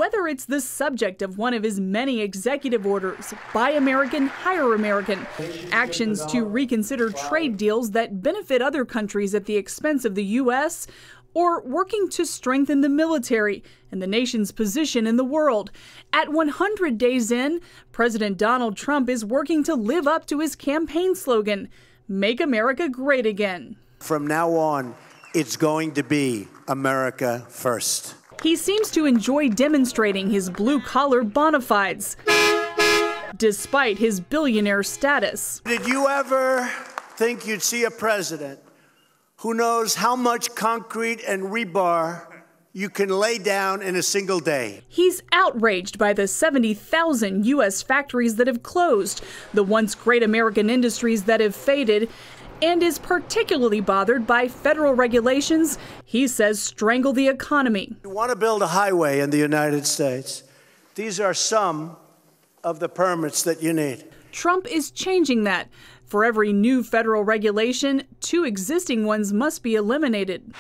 whether it's the subject of one of his many executive orders, Buy American, Hire American, actions to reconsider trade deals that benefit other countries at the expense of the U.S., or working to strengthen the military and the nation's position in the world. At 100 days in, President Donald Trump is working to live up to his campaign slogan, Make America Great Again. From now on, it's going to be America first. He seems to enjoy demonstrating his blue-collar bona fides, despite his billionaire status. Did you ever think you'd see a president who knows how much concrete and rebar you can lay down in a single day? He's outraged by the 70,000 U.S. factories that have closed, the once great American industries that have faded, and is particularly bothered by federal regulations he says strangle the economy. You want to build a highway in the United States? These are some of the permits that you need. Trump is changing that. For every new federal regulation, 2 existing ones must be eliminated.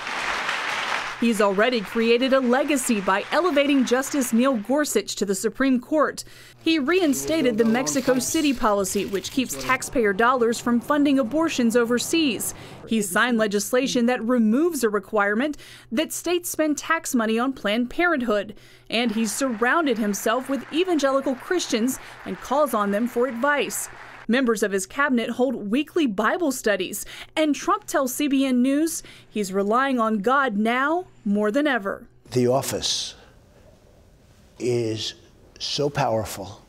He's already created a legacy by elevating Justice Neil Gorsuch to the Supreme Court. He reinstated the Mexico City policy, which keeps taxpayer dollars from funding abortions overseas. He signed legislation that removes a requirement that states spend tax money on Planned Parenthood. And he's surrounded himself with evangelical Christians and calls on them for advice. Members of his cabinet hold weekly Bible studies, and Trump tells CBN News he's relying on God now more than ever. The office is so powerful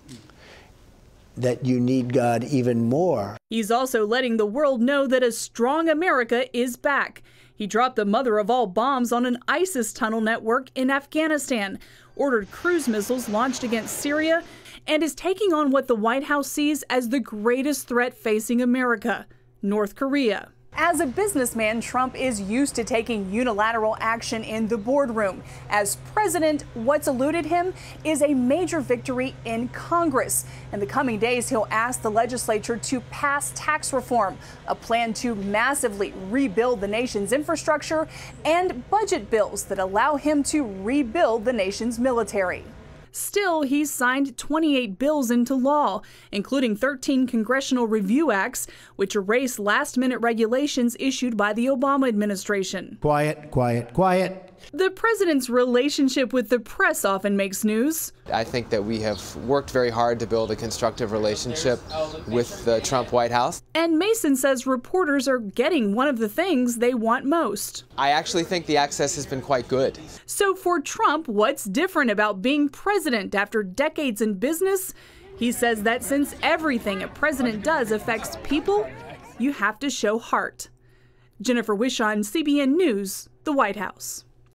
that you need God even more. He's also letting the world know that a strong America is back. He dropped the mother of all bombs on an ISIS tunnel network in Afghanistan, ordered cruise missiles launched against Syria, and is taking on what the White House sees as the greatest threat facing America, North Korea. As a businessman, Trump is used to taking unilateral action in the boardroom. As president, what's eluded him is a major victory in Congress. In the coming days, he'll ask the legislature to pass tax reform, a plan to massively rebuild the nation's infrastructure, and budget bills that allow him to rebuild the nation's military. Still, he's signed 28 bills into law, including 13 congressional review acts, which erase last-minute regulations issued by the Obama administration. Quiet, quiet, quiet. The president's relationship with the press often makes news. I think that we have worked very hard to build a constructive relationship with the Trump White House. And Mason says reporters are getting one of the things they want most. I actually think the access has been quite good. So for Trump, what's different about being president after decades in business? He says that since everything a president does affects people, you have to show heart. Jennifer Wishon, CBN News, the White House.